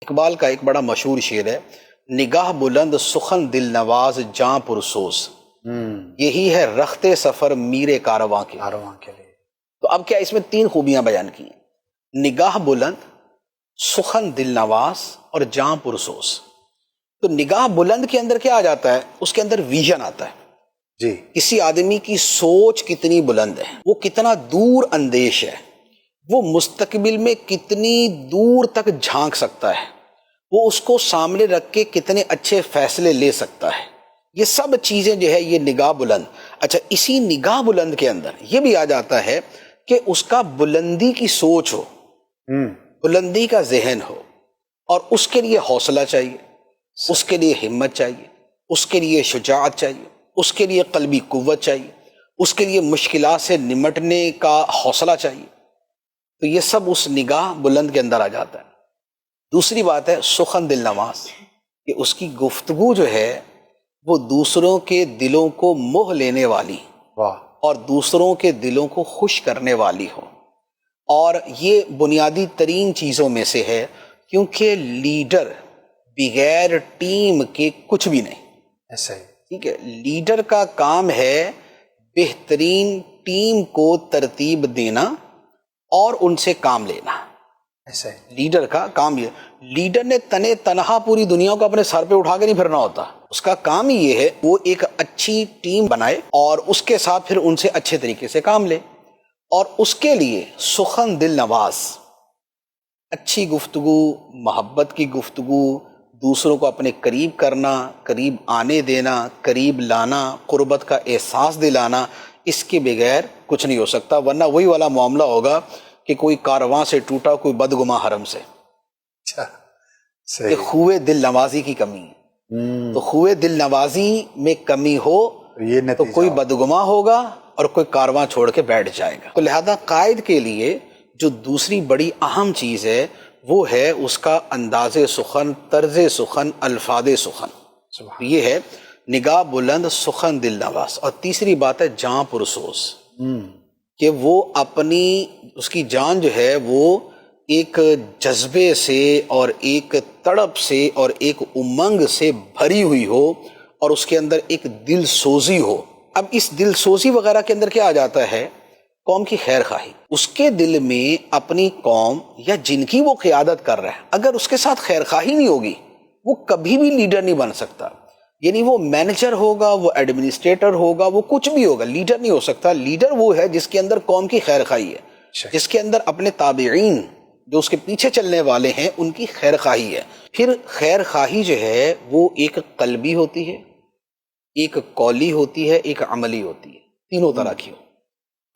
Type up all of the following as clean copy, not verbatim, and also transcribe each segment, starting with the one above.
اقبال کا ایک بڑا مشہور شعر ہے، نگاہ بلند سخن دل نواز جاں پرسوز، یہی ہے رخت سفر میر کارواں کے لیے۔ تو اب کیا اس میں 3 خوبیاں بیان کی ہیں، نگاہ بلند، سخن دل نواز اور جاں پرسوز۔ تو نگاہ بلند کے اندر کیا آ جاتا ہے؟ اس کے اندر ویژن آتا ہے جی، کسی آدمی کی سوچ کتنی بلند ہے، وہ کتنا دور اندیش ہے، وہ مستقبل میں کتنی دور تک جھانک سکتا ہے، وہ اس کو سامنے رکھ کے کتنے اچھے فیصلے لے سکتا ہے۔ یہ سب چیزیں جو ہے یہ نگاہ بلند۔ اچھا، اسی نگاہ بلند کے اندر یہ بھی آ جاتا ہے کہ اس کا بلندی کی سوچ ہو، بلندی کا ذہن ہو، اور اس کے لیے حوصلہ چاہیے، اس کے لیے ہمت چاہیے، اس کے لیے شجاعت چاہیے، اس کے لیے قلبی قوت چاہیے، اس کے لیے مشکلات سے نمٹنے کا حوصلہ چاہیے۔ تو یہ سب اس نگاہ بلند کے اندر آ جاتا ہے۔ دوسری بات ہے سخن دل نواز، کہ اس کی گفتگو جو ہے وہ دوسروں کے دلوں کو موہ لینے والی اور دوسروں کے دلوں کو خوش کرنے والی ہو۔ اور یہ بنیادی ترین چیزوں میں سے ہے، کیونکہ لیڈر بغیر ٹیم کے کچھ بھی نہیں۔ ایسا ہی، ٹھیک ہے، لیڈر کا کام ہے بہترین ٹیم کو ترتیب دینا اور ان سے کام لینا۔ ایسا ہی، لیڈر کا کام یہ، لیڈر نے تنے تنہا پوری دنیا کو اپنے سر پہ اٹھا کے نہیں پھرنا ہوتا، اس کا کام ہی یہ ہے وہ ایک اچھی ٹیم بنائے اور اس کے ساتھ پھر ان سے اچھے طریقے سے کام لے، اور اس کے لیے سخن دل نواز، اچھی گفتگو، محبت کی گفتگو، دوسروں کو اپنے قریب کرنا، قریب آنے دینا، قریب لانا، قربت کا احساس دلانا، اس کے بغیر کچھ نہیں ہو سکتا، ورنہ وہی والا معاملہ ہوگا کہ کوئی کارواں سے ٹوٹا، کوئی بدگماں حرم سے۔ اچھا، کہ صحیح، خوئے دل نوازی کی کمی ہے، تو خوئے دل نوازی میں کمی ہو یہ تو نتیجہ کوئی بدگماں ہوگا اور کوئی کارواں چھوڑ کے بیٹھ جائے گا۔ تو لہذا قائد کے لیے جو دوسری بڑی اہم چیز ہے وہ ہے اس کا انداز سخن، طرز سخن، الفاظ سخن۔ سبحان، یہ ہے نگاہ بلند سخن دل نواز۔ اور تیسری بات ہے جاں پرسوز، کہ وہ اپنی، اس کی جان جو ہے وہ ایک جذبے سے اور ایک تڑپ سے اور ایک امنگ سے بھری ہوئی ہو، اور اس کے اندر ایک دل سوزی ہو۔ اب اس دل سوزی وغیرہ کے اندر کیا آ جاتا ہے؟ قوم کی خیر خواہی۔ اس کے دل میں اپنی قوم یا جن کی وہ قیادت کر رہا ہے، اگر اس کے ساتھ خیر خواہی نہیں ہوگی، وہ کبھی بھی لیڈر نہیں بن سکتا۔ یعنی وہ مینیجر ہوگا، وہ ایڈمنسٹریٹر ہوگا، وہ کچھ بھی ہوگا، لیڈر نہیں ہو سکتا۔ لیڈر وہ ہے جس کے اندر قوم کی خیر خواہی ہے، جس کے اندر اپنے تابعین جو اس کے پیچھے چلنے والے ہیں ان کی خیر خواہی ہے۔ پھر خیر خواہی جو ہے وہ ایک قلبی ہوتی ہے، ایک قولی ہوتی ہے، ایک عملی ہوتی ہے، تینوں طرح کی ہو۔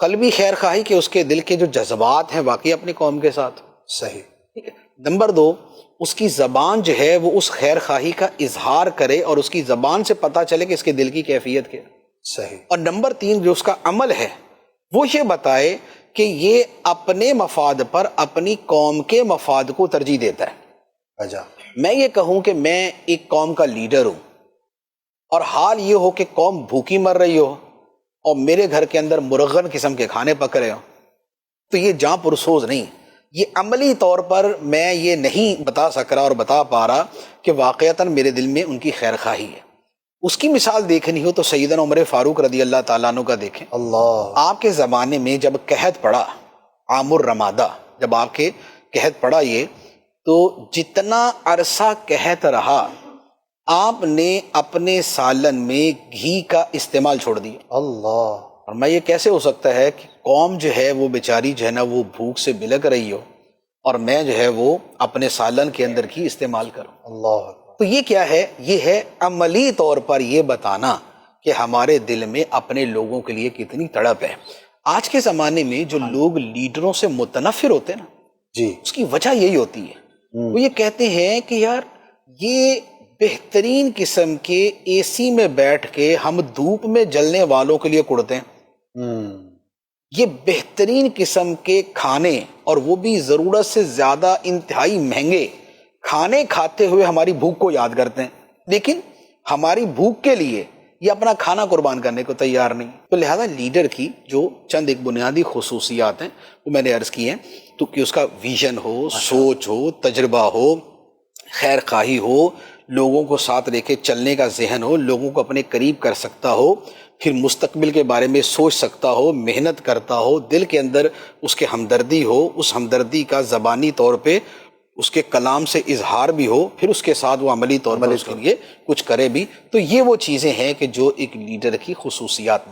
قلبی خیر خواہی کہ اس کے دل کے جو جذبات ہیں واقعی اپنی قوم کے ساتھ، صحیح، ٹھیک ہے۔ نمبر 2، اس کی زبان جو ہے وہ اس خیر خواہی کا اظہار کرے اور اس کی زبان سے پتہ چلے کہ اس کے دل کی کیفیت کیا ہے۔ صحیح، اور نمبر 3، جو اس کا عمل ہے وہ یہ بتائے کہ یہ اپنے مفاد پر اپنی قوم کے مفاد کو ترجیح دیتا ہے۔ اجا، میں یہ کہوں کہ میں ایک قوم کا لیڈر ہوں اور حال یہ ہو کہ قوم بھوکی مر رہی ہو اور میرے گھر کے اندر مرغن قسم کے کھانے پک رہے ہوں، تو یہ جاں پرسوز نہیں۔ یہ عملی طور پر میں یہ نہیں بتا سک رہا اور بتا پا رہا کہ واقعتاً میرے دل میں ان کی خیر خواہی ہے۔ اس کی مثال دیکھنی ہو تو سیدنا عمر فاروق رضی اللہ تعالیٰ عنہ کا دیکھیں۔ اللہ، آپ کے زمانے میں جب قحط پڑا، عام الرمادہ، جب آپ کے قحط پڑا یہ، تو جتنا عرصہ قحط رہا آپ نے اپنے سالن میں گھی کا استعمال چھوڑ دیا۔ اللہ، اور میں یہ کیسے ہو سکتا ہے کہ قوم جو ہے وہ بیچاری جو ہے نا وہ بھوک سے بلک رہی ہو اور میں جو ہے وہ اپنے سالن کے اندر گھی استعمال کروں۔ اللہ، تو یہ کیا ہے؟ یہ ہے عملی طور پر یہ بتانا کہ ہمارے دل میں اپنے لوگوں کے لیے کتنی تڑپ ہے۔ آج کے زمانے میں جو لوگ لیڈروں سے متنفر ہوتے ہیں نا، جی، اس کی وجہ یہی ہوتی ہے، وہ یہ کہتے ہیں کہ یار یہ بہترین قسم کے اے سی میں بیٹھ کے ہم دھوپ میں جلنے والوں کے لیے کڑتے ہیں، یہ بہترین قسم کے کھانے اور وہ بھی ضرورت سے زیادہ انتہائی مہنگے کھانے کھاتے ہوئے ہماری بھوک کو یاد کرتے ہیں، لیکن ہماری بھوک کے لیے یہ اپنا کھانا قربان کرنے کو تیار نہیں۔ تو لہذا لیڈر کی جو چند ایک بنیادی خصوصیات ہیں وہ میں نے عرض کی ہیں، تو کہ اس کا ویژن ہو، سوچ ہو، تجربہ ہو، خیر خواہی ہو، لوگوں کو ساتھ لے کے چلنے کا ذہن ہو، لوگوں کو اپنے قریب کر سکتا ہو، پھر مستقبل کے بارے میں سوچ سکتا ہو، محنت کرتا ہو، دل کے اندر اس کے ہمدردی ہو، اس ہمدردی کا زبانی طور پہ اس کے کلام سے اظہار بھی ہو، پھر اس کے ساتھ وہ عملی طور پر اس کے لیے کچھ کرے بھی، تو یہ وہ چیزیں ہیں کہ جو ایک لیڈر کی خصوصیات میں